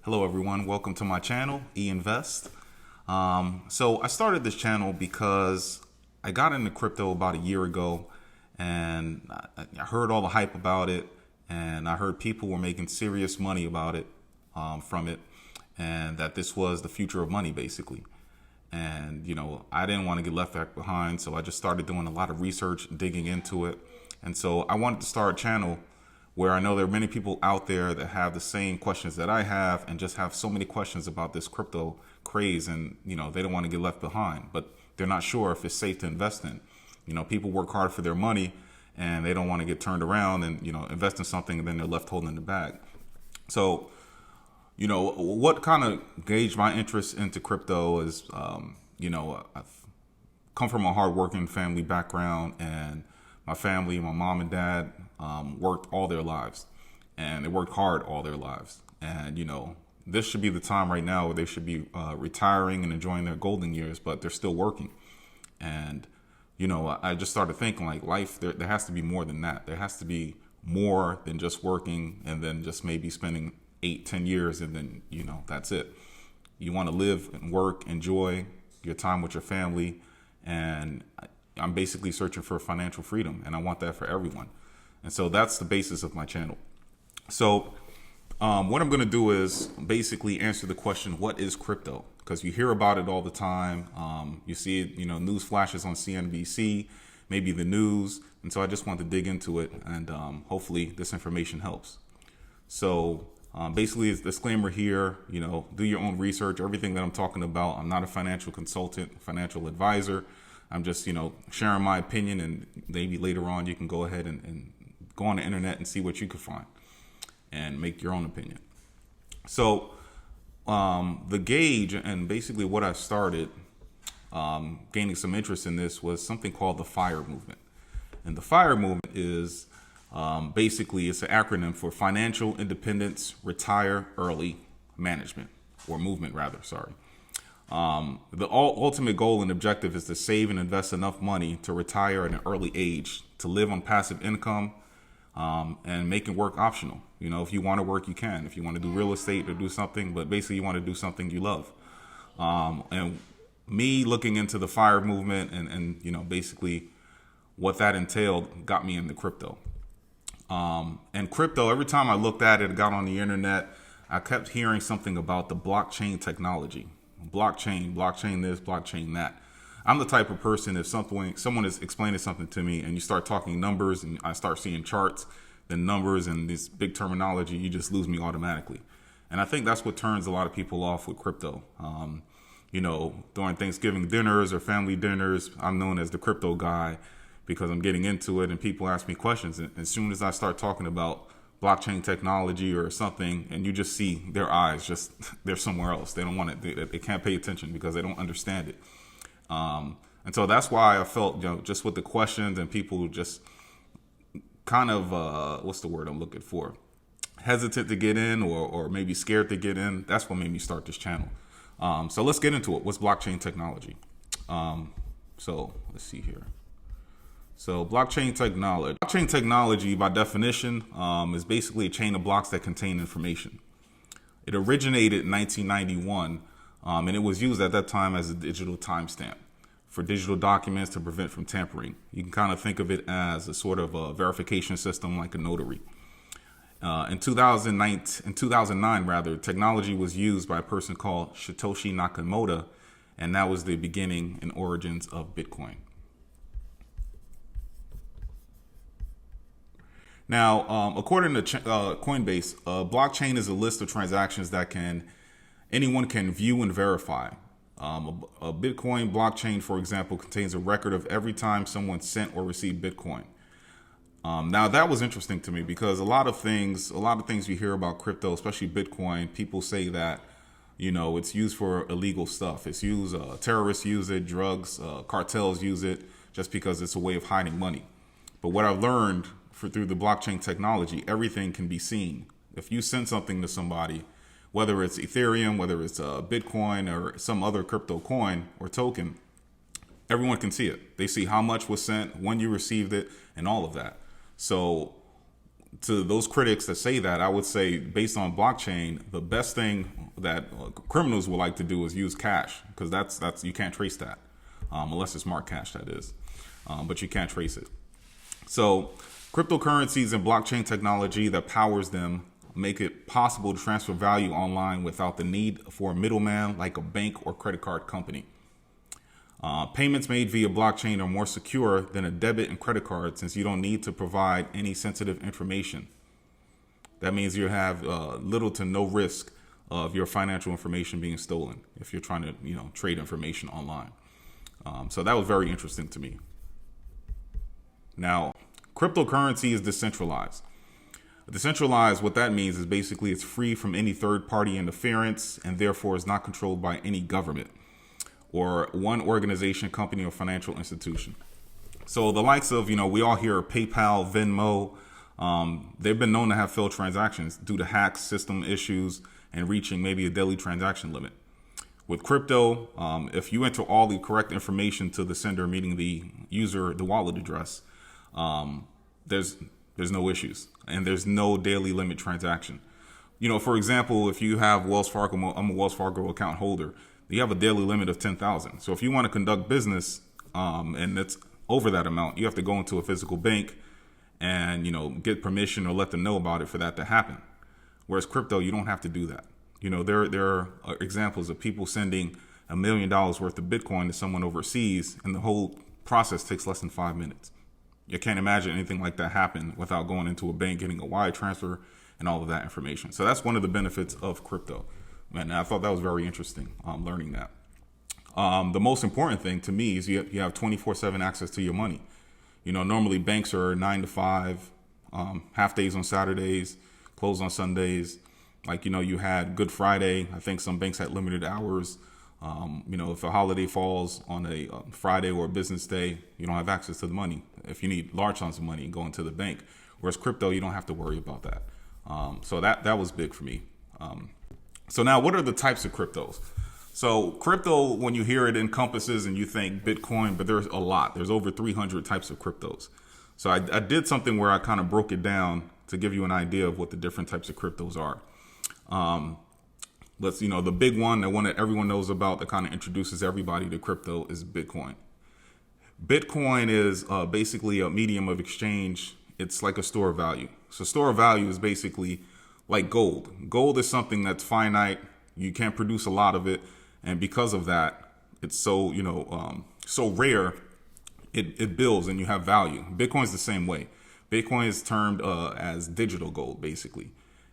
Hello everyone, welcome to my channel, eInvest. So I started this channel because I got into crypto about a year ago and I heard all the hype about it, and I heard people were making serious money about it, from it, and that this was the future of money basically. And I didn't want to get left back behind, so I just started doing a lot of research, digging into it. And so I wanted to start a channel where I know there are many people out there that have the same questions that I have and just have so many questions about this crypto craze, and they don't want to get left behind, but they're not sure if it's safe to invest in. People work hard for their money and they don't want to get turned around and invest in something and then they're left holding the bag. So what kind of gauged my interest into crypto is I've come from a hardworking family background, and my family, my mom and dad, worked all their lives, and they worked hard all their lives. And this should be the time right now where they should be retiring and enjoying their golden years, but they're still working. And I just started thinking, like, life, there has to be more than that. There has to be more than just working and then just maybe spending 8-10 years and then that's it. You want to live and work, enjoy your time with your family, and I'm basically searching for financial freedom, and I want that for everyone. And so that's the basis of my channel. So what I'm going to do is basically answer the question, what is crypto? Because you hear about it all the time. You see it, news flashes on CNBC, maybe the news. And so I just want to dig into it, and hopefully this information helps. So basically, it's a disclaimer here, do your own research. Everything that I'm talking about, I'm not a financial consultant, financial advisor. I'm just, sharing my opinion, and maybe later on you can go ahead and go on the internet and see what you can find and make your own opinion. So the gauge and basically what I started gaining some interest in this was something called the FIRE movement. And the FIRE movement is basically, it's an acronym for Financial Independence Retire Early Management, or movement rather, sorry. The ultimate goal and objective is to save and invest enough money to retire at an early age, to live on passive income, and making work optional. If you want to work, you can. If you want to do real estate or do something, but basically you want to do something you love. And me looking into the FIRE movement and basically what that entailed got me into crypto. And crypto, every time I looked at it, got on the internet, I kept hearing something about the blockchain technology. Blockchain this, blockchain that. I'm the type of person, if someone is explaining something to me and you start talking numbers and I start seeing charts, then numbers and this big terminology, you just lose me automatically. And I think that's what turns a lot of people off with crypto. During Thanksgiving dinners or family dinners, I'm known as the crypto guy because I'm getting into it and people ask me questions. And as soon as I start talking about blockchain technology or something, and you just see their eyes, they're somewhere else. They don't want it. They can't pay attention because they don't understand it. And so that's why I felt, just with the questions and people just kind of, what's the word I'm looking for? Hesitant to get in or maybe scared to get in. That's what made me start this channel. So let's get into it. What's blockchain technology? So let's see here. So blockchain technology. Blockchain technology, by definition, is basically a chain of blocks that contain information. It originated in 1991, and it was used at that time as a digital timestamp for digital documents to prevent from tampering. You can kind of think of it as a sort of a verification system like a notary. In 2009, technology was used by a person called Satoshi Nakamoto, and that was the beginning and origins of Bitcoin. Now, according to Coinbase, a blockchain is a list of transactions that anyone can view and verify. A Bitcoin blockchain, for example, contains a record of every time someone sent or received Bitcoin. Now, that was interesting to me because a lot of things you hear about crypto, especially Bitcoin, people say that it's used for illegal stuff. It's used, terrorists use it, drugs, cartels use it, just because it's a way of hiding money. But what I've learned through the blockchain technology, everything can be seen. If you send something to somebody, whether it's Ethereum, whether it's Bitcoin or some other crypto coin or token, everyone can see it. They see how much was sent, when you received it, and all of that. So to those critics that say that, I would say, based on blockchain, the best thing that criminals would like to do is use cash, because that's you can't trace that, unless it's smart cash, that is, but you can't trace it. So cryptocurrencies and blockchain technology that powers them make it possible to transfer value online without the need for a middleman like a bank or credit card company. Payments made via blockchain are more secure than a debit and credit card, since you don't need to provide any sensitive information. That means you have little to no risk of your financial information being stolen if you're trying to, trade information online. So that was very interesting to me. Now, cryptocurrency is decentralized. Decentralized, what that means is basically it's free from any third-party interference and therefore is not controlled by any government or one organization, company, or financial institution. So the likes of, we all hear PayPal, Venmo, they've been known to have failed transactions due to hacks, system issues, and reaching maybe a daily transaction limit. With crypto, if you enter all the correct information to the sender, meaning the user, the wallet address, there's no issues, and there's no daily limit transaction. For example, if you have Wells Fargo, I'm a Wells Fargo account holder, you have a daily limit of 10,000. So if you want to conduct business, and it's over that amount, you have to go into a physical bank and, get permission or let them know about it for that to happen. Whereas crypto, you don't have to do that. There are examples of people sending $1 million worth of Bitcoin to someone overseas, and the whole process takes less than 5 minutes. You can't imagine anything like that happen without going into a bank, getting a wire transfer, and all of that information. So that's one of the benefits of crypto. And I thought that was very interesting, learning that. The most important thing to me is you have 24/7 access to your money. Normally banks are 9 to 5, half days on Saturdays, closed on Sundays. Like, you had Good Friday. I think some banks had limited hours. If a holiday falls on a Friday or a business day, you don't have access to the money. If you need large sums of money, go into the bank. Whereas crypto, you don't have to worry about that. So that was big for me. So now, what are the types of cryptos? So crypto, when you hear it, encompasses and you think Bitcoin, but there's a lot. There's over 300 types of cryptos. So I did something where I kind of broke it down to give you an idea of what the different types of cryptos are. The big one, the one that everyone knows about, that kind of introduces everybody to crypto, is Bitcoin. Bitcoin is basically a medium of exchange. It's like a store of value. So store of value is basically like gold. Gold is something that's finite. You can't produce a lot of it. And because of that, it's so, so rare, it builds and you have value. Bitcoin's the same way. Bitcoin is termed as digital gold, basically.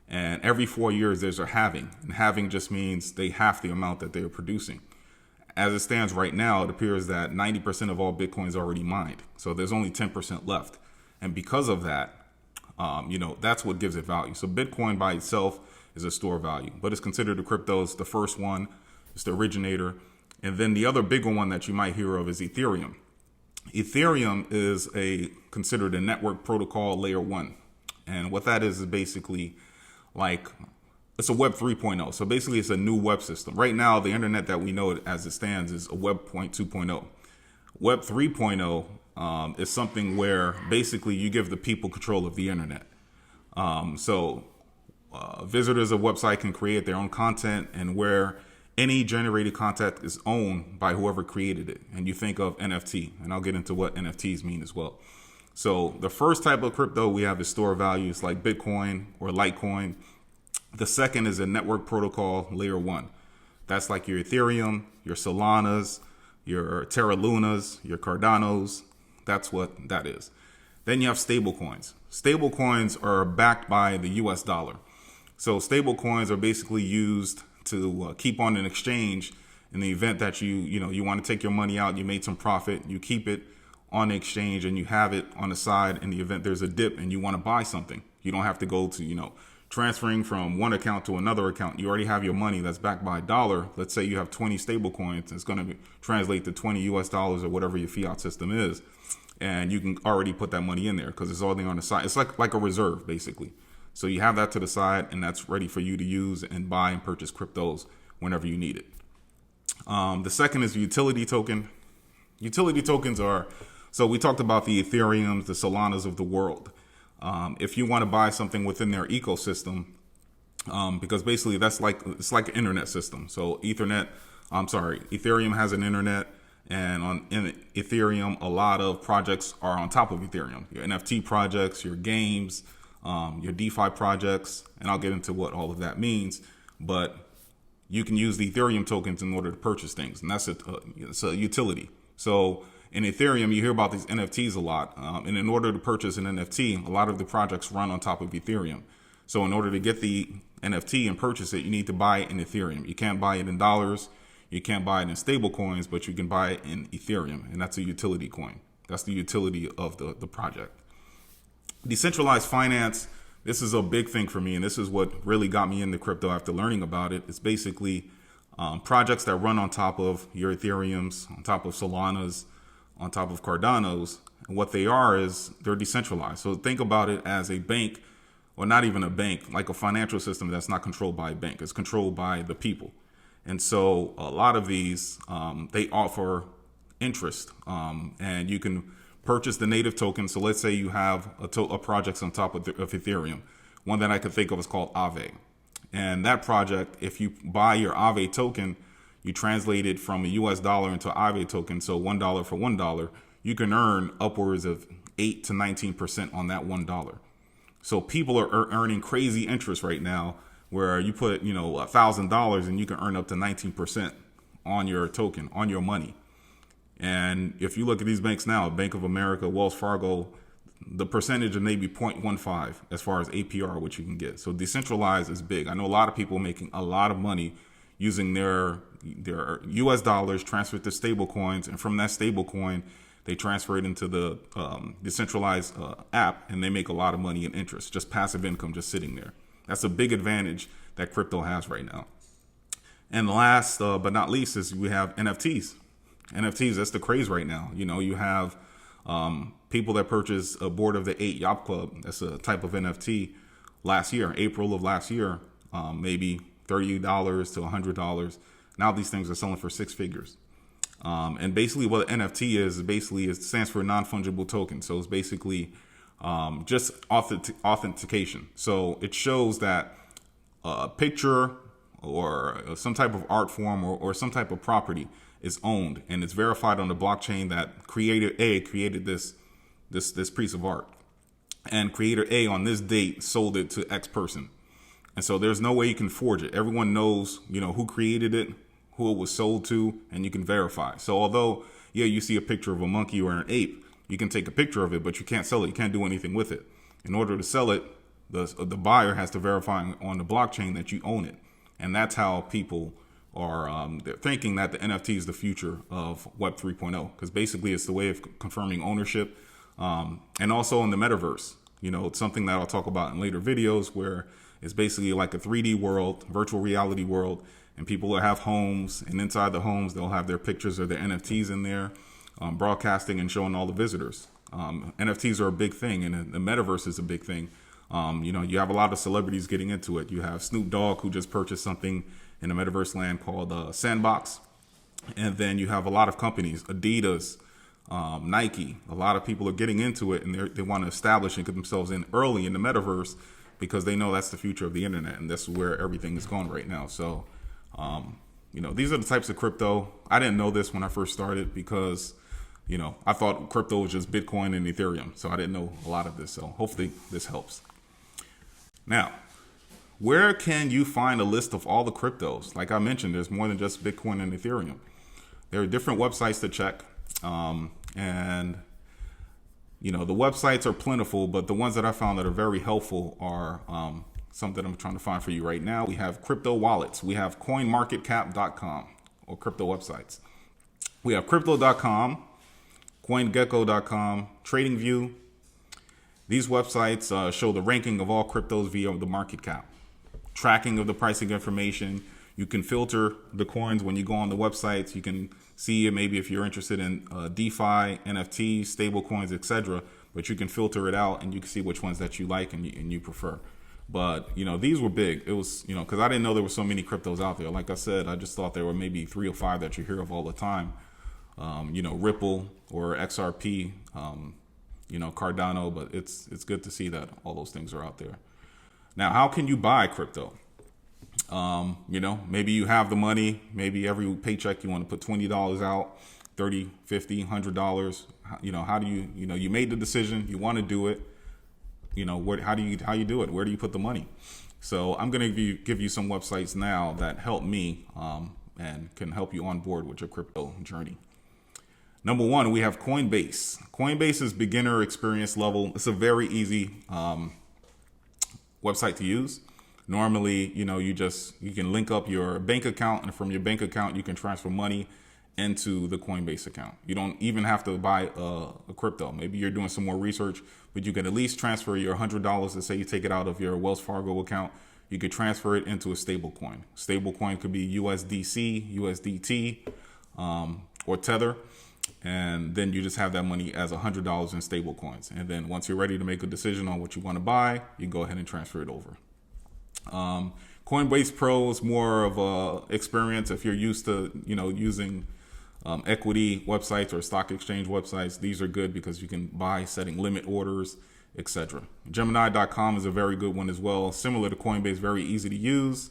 And every 4 years, there's a halving. And halving just means they half the amount that they're producing. As it stands right now, it appears that 90% of all Bitcoin is already mined. So there's only 10% left. And because of that, that's what gives it value. So Bitcoin by itself is a store of value, but it's considered a crypto. It's the first one. It's the originator. And then the other bigger one that you might hear of is Ethereum. Ethereum is considered a network protocol layer 1. And what that is basically it's a Web 3.0. So basically it's a new web system. Right now, the internet that we know it as it stands is a Web 2.0. Web 3.0 is something where basically you give the people control of the internet. Visitors of a website can create their own content, and where any generated content is owned by whoever created it. And you think of NFT, and I'll get into what NFTs mean as well. So the first type of crypto we have is store values like Bitcoin or Litecoin. The second is a network protocol layer 1. That's like your Ethereum, your Solanas, your Terra Lunas, your Cardanos. That's what that is. Then you have stable coins. Stable coins are backed by the US dollar. So stable coins are basically used to keep on an exchange in the event that you want to take your money out, you made some profit, you keep it on the exchange and you have it on the side in the event there's a dip and you want to buy something. You don't have to go to, transferring from one account to another account. You already have your money that's backed by a dollar. Let's say you have 20 stable coins. It's going to translate to 20 US dollars or whatever your fiat system is. And you can already put that money in there because it's all there on the side. It's like a reserve, basically. So you have that to the side and that's ready for you to use and buy and purchase cryptos whenever you need it. The second is utility token. Utility tokens so we talked about the Ethereums, the Solanas of the world. if you want to buy something within their ecosystem, because basically it's like an internet system. So Ethereum has an internet, and in Ethereum, a lot of projects are on top of Ethereum. Your NFT projects, your games, your DeFi projects, and I'll get into what all of that means. But you can use the Ethereum tokens in order to purchase things, and it's a utility. So in Ethereum, you hear about these NFTs a lot, and in order to purchase an NFT, a lot of the projects run on top of Ethereum. So in order to get the NFT and purchase it, you need to buy it in Ethereum. You can't buy it in dollars, you can't buy it in stable coins, but you can buy it in Ethereum, and that's a utility coin. That's the utility of the project. Decentralized finance, this is a big thing for me, and this is what really got me into crypto after learning about it. It's basically projects that run on top of your Ethereums, on top of Solanas, on top of Cardanos. And what they are is they're decentralized. So think about it as a bank, or not even a bank, like a financial system that's not controlled by a bank. It's controlled by the people. And so a lot of these, they offer interest, and you can purchase the native token. So let's say you have a project on top of Ethereum. One that I could think of is called Aave. And that project, if you buy your Aave token, you translate it from a US dollar into Aave token. So $1 for $1, you can earn upwards of 8 to 19% on that $1. So people are earning crazy interest right now, where you put, $1,000 and you can earn up to 19% on your token, on your money. And if you look at these banks now, Bank of America, Wells Fargo, the percentage is maybe 0.15 as far as APR, which you can get. So decentralized is big. I know a lot of people making a lot of money using their US dollars transferred to stable coins, and from that stable coin, they transfer it into the decentralized app, and they make a lot of money in interest, just passive income, just sitting there. That's a big advantage that crypto has right now. And last but not least is we have NFTs. NFTs, that's the craze right now. You have people that purchased a Board of the 8 Yacht Club. That's a type of NFT last year, April of last year, maybe $30 to $100. Now these things are selling for 6 figures. And basically what NFT is it stands for non-fungible token. So it's basically just authentication. So it shows that a picture or some type of art form or some type of property is owned, and it's verified on the blockchain that creator A created this piece of art, and creator A on this date sold it to X person. And so there's no way you can forge it. Everyone knows, who created it, who it was sold to, and you can verify. So although, you see a picture of a monkey or an ape, you can take a picture of it, but you can't sell it. You can't do anything with it. In order to sell it, the buyer has to verify on the blockchain that you own it. And that's how people are they're thinking that the NFT is the future of Web 3.0, because basically it's the way of confirming ownership. And also in the metaverse, it's something that I'll talk about in later videos, where it's basically like a 3D world, virtual reality world, and people will have homes, and inside the homes, they'll have their pictures of their NFTs in there, broadcasting and showing all the visitors. NFTs are a big thing, and the metaverse is a big thing. You have a lot of celebrities getting into it. You have Snoop Dogg, who just purchased something in the metaverse land called Sandbox. And then you have a lot of companies, Adidas, Nike. A lot of people are getting into it, and they want to establish and get themselves in early in the metaverse, because they know that's the future of the internet, and that's where everything is going right now. So, these are the types of crypto. I didn't know this when I first started, because, I thought crypto was just Bitcoin and Ethereum. So I didn't know a lot of this. So hopefully this helps. Now, where can you find a list of all the cryptos? Like I mentioned, there's more than just Bitcoin and Ethereum. There are different websites to check. And the websites are plentiful, but the ones that I found that are very helpful are something I'm trying to find for you right now. We have crypto wallets. We have coinmarketcap.com, or crypto websites. We have crypto.com, coingecko.com, TradingView. These websites show the ranking of all cryptos via the market cap, tracking of the pricing information. You can filter the coins when you go on the websites. You can see it maybe if you're interested in DeFi, NFTs, stable coins, etc. But you can filter it out, and you can see which ones that you like and you prefer. But, these were big. It was, because I didn't know there were so many cryptos out there. Like I said, I just thought there were maybe 3 or 5 that you hear of all the time. Ripple or XRP, Cardano, but it's good to see that all those things are out there. Now, how can you buy crypto? Maybe you have the money. Maybe every paycheck you want to put $20 out, $30, $50, $100. How do you made the decision, you want to do it. How do you do it? Where do you put the money? So I'm going to give you some websites now that help me and can help you on board with your crypto journey. Number one, we have Coinbase. Coinbase is beginner experience level. It's a very easy website to use. Normally, you can link up your bank account, and from your bank account, you can transfer money into the Coinbase account. You don't even have to buy a crypto. Maybe you're doing some more research, but you can at least transfer your $100. Let's say you take it out of your Wells Fargo account. You could transfer it into a stable coin. Stable coin could be USDC, USDT, or Tether. And then you just have that money as $100 in stable coins. And then once you're ready to make a decision on what you want to buy, you can go ahead and transfer it over. Coinbase Pro is more of a experience if you're used to, using equity websites or stock exchange websites. These are good because you can buy, setting limit orders, etc. Gemini.com is a very good one as well. Similar to Coinbase, very easy to use.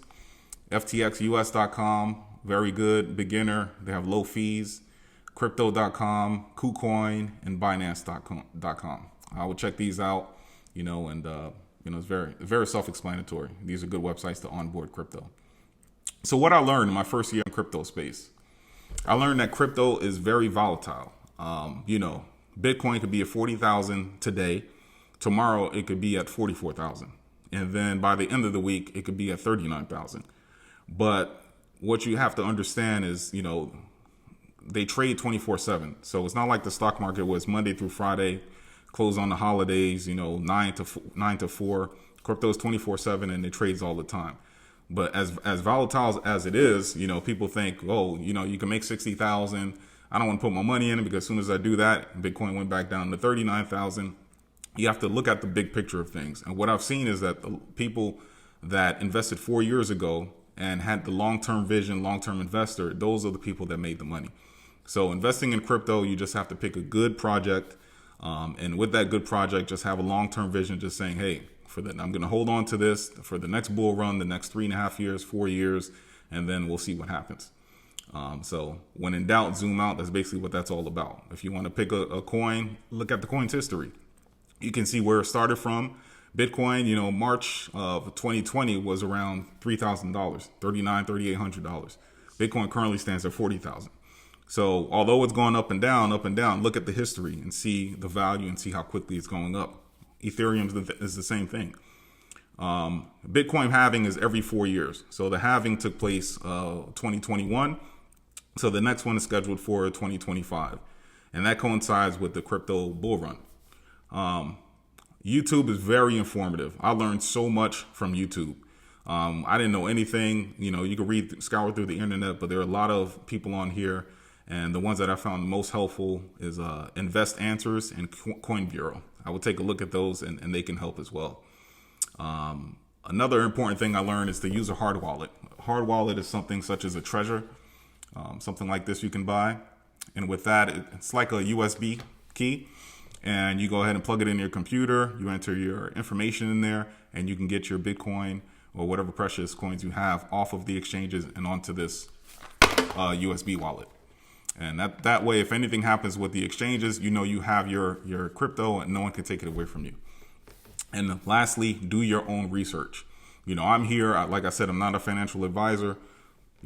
FTXUS.com, very good, beginner. They have low fees. Crypto.com, KuCoin, and Binance.com. I would check these out, and it's very, very self-explanatory. These are good websites to onboard crypto. So what I learned in my first year in crypto space, I learned that crypto is very volatile. Bitcoin could be at 40,000 today. Tomorrow it could be at 44,000. And then by the end of the week, it could be at 39,000. But what you have to understand is, they trade 24/7. So it's not like the stock market was Monday through Friday, close on the holidays, 9 to 4. Crypto is 24/7 and it trades all the time. But as volatile as it is, people think, you can make 60,000. I don't want to put my money in it because as soon as I do that, Bitcoin went back down to 39,000. You have to look at the big picture of things. And what I've seen is that the people that invested 4 years ago and had the long-term vision, long-term investor, those are the people that made the money. So investing in crypto, you just have to pick a good project. And with that good project, just have a long-term vision, just saying, hey, I'm going to hold on to this for the next bull run, the next 3.5 years, 4 years, and then we'll see what happens. So when in doubt, zoom out. That's basically what that's all about. If you want to pick a coin, look at the coin's history. You can see where it started from. Bitcoin, March of 2020 was around $3,000, $3,900, $3,800. Bitcoin currently stands at 40,000. So although it's gone up and down, look at the history and see the value and see how quickly it's going up. Ethereum is the same thing. Bitcoin halving is every 4 years. So the halving took place 2021. So the next one is scheduled for 2025. And that coincides with the crypto bull run. YouTube is very informative. I learned so much from YouTube. I didn't know anything. You can scour through the internet, but there are a lot of people on here. And the ones that I found most helpful is Invest Answers and Coin Bureau. I would take a look at those and they can help as well. Another important thing I learned is to use a hard wallet. A hard wallet is something such as a Treasure, something like this you can buy. And with that, it's like a USB key. And you go ahead and plug it in your computer. You enter your information in there and you can get your Bitcoin or whatever precious coins you have off of the exchanges and onto this USB wallet. And that way, if anything happens with the exchanges, you have your crypto and no one can take it away from you. And lastly, do your own research. I'm here, like I said, I'm not a financial advisor.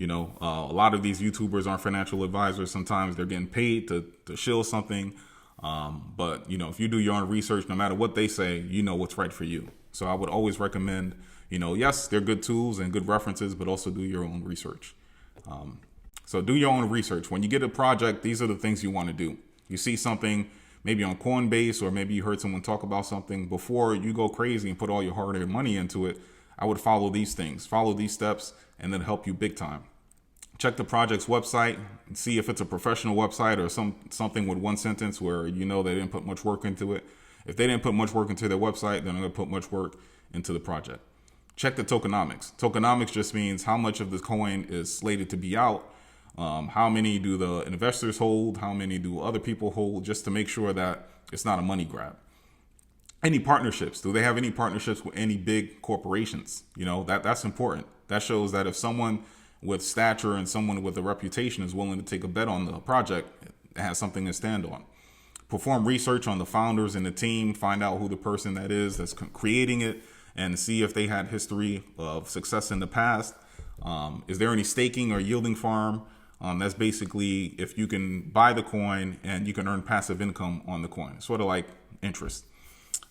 A lot of these YouTubers aren't financial advisors. Sometimes they're getting paid to shill something. But if you do your own research, no matter what they say, what's right for you. So I would always recommend, yes, they're good tools and good references, but also do your own research. So do your own research. When you get a project, these are the things you want to do. You see something maybe on Coinbase, or maybe you heard someone talk about something, before you go crazy and put all your hard-earned money into it, I would follow these things, follow these steps, and then help you big time. Check the project's website and see if it's a professional website or something with one sentence where they didn't put much work into it. If they didn't put much work into their website, then they're going to put much work into the project. Check the tokenomics. Tokenomics just means how much of the coin is slated to be out. How many do the investors hold? How many do other people hold? Just to make sure that it's not a money grab. Any partnerships? Do they have any partnerships with any big corporations? That's important. That shows that if someone with stature and someone with a reputation is willing to take a bet on the project, it has something to stand on. Perform research on the founders and the team, find out who the person that is that's creating it, and see if they had history of success in the past. Is there any staking or yielding farm? That's basically if you can buy the coin and you can earn passive income on the coin, sort of like interest.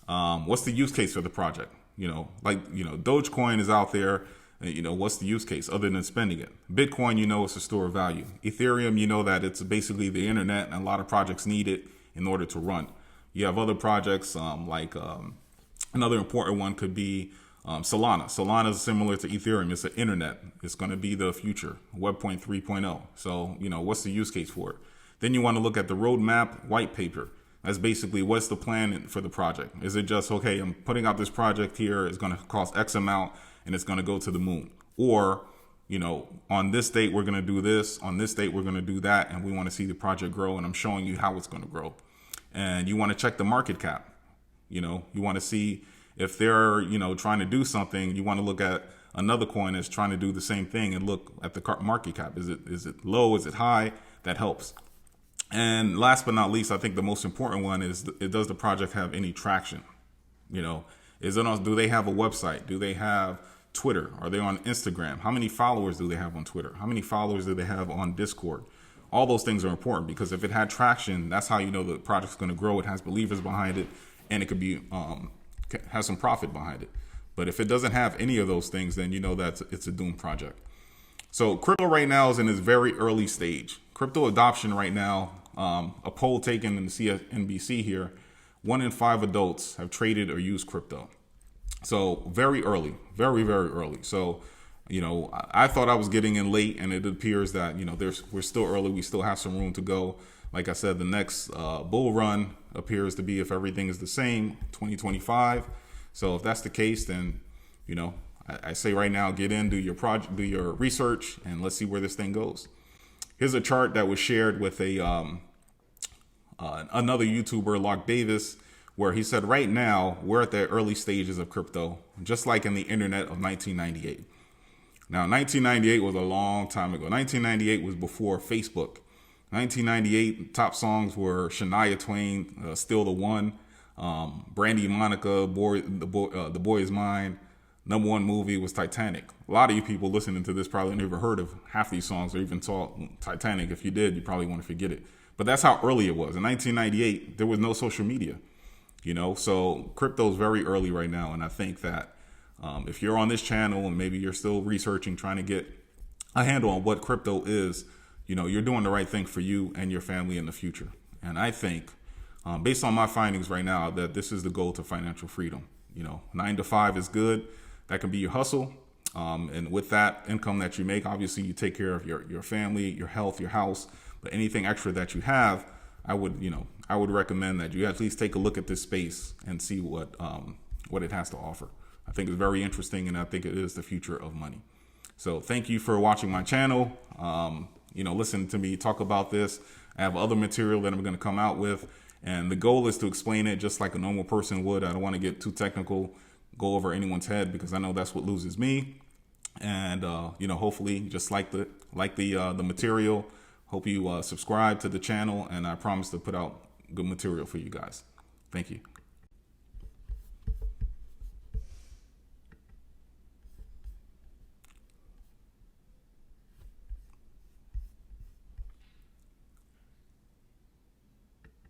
What's the use case for the project? Dogecoin is out there. What's the use case other than spending it? Bitcoin, it's a store of value. Ethereum, that it's basically the internet, and a lot of projects need it in order to run. You have other projects another important one could be Solana. Solana is similar to Ethereum. It's the internet. It's going to be the future, Web 3.0. So, what's the use case for it? Then you want to look at the roadmap white paper. That's basically what's the plan for the project. Is it just, okay, I'm putting out this project here, it's going to cost X amount and it's going to go to the moon? Or, on this date, we're going to do this. On this date, we're going to do that. And we want to see the project grow. And I'm showing you how it's going to grow. And you want to check the market cap. You want to see if they're, trying to do something. You want to look at another coin that's trying to do the same thing and look at the market cap. Is it low? Is it high? That helps. And last but not least, I think the most important one is, does the project have any traction? Do they have a website? Do they have Twitter? Are they on Instagram? How many followers do they have on Twitter? How many followers do they have on Discord? All those things are important, because if it had traction, that's how the project's going to grow. It has believers behind it, and it could be has some profit behind it. But if it doesn't have any of those things, then that it's a doomed project. So crypto right now is in its very early stage. Crypto adoption right now, a poll taken in the CNBC here, 1 in 5 adults have traded or used crypto. So very early, very, very early. So, I thought I was getting in late, and it appears that, we're still early. We still have some room to go. Like I said, the next bull run appears to be, if everything is the same, 2025. So if that's the case, then, I say right now, get in, do your project, do your research, and let's see where this thing goes. Here's a chart that was shared with another YouTuber, Locke Davis, where he said right now we're at the early stages of crypto, just like in the internet of 1998. Now, 1998 was a long time ago. 1998 was before Facebook. 1998 top songs were Shania Twain, Still the One, Brandy Monica, The Boy Is Mine. Number one movie was Titanic. A lot of you people listening to this probably never heard of half these songs or even saw Titanic. If you did, you probably want to forget it. But that's how early it was. In 1998, there was no social media, so crypto is very early right now. And I think that if you're on this channel and maybe you're still researching, trying to get a handle on what crypto is, you're doing the right thing for you and your family in the future. And I think, based on my findings right now, that this is the goal to financial freedom. 9 to 5 is good. That can be your hustle. And with that income that you make, obviously you take care of your family, your health, your house. But anything extra that you have, I would recommend that you at least take a look at this space and see what it has to offer. I think it's very interesting, and I think it is the future of money. So thank you for watching my channel. Listen to me talk about this. I have other material that I'm going to come out with, and the goal is to explain it just like a normal person would. I don't want to get too technical, go over anyone's head, because I know that's what loses me. And hopefully, just like the material, hope you subscribe to the channel, and I promise to put out good material for you guys. Thank you.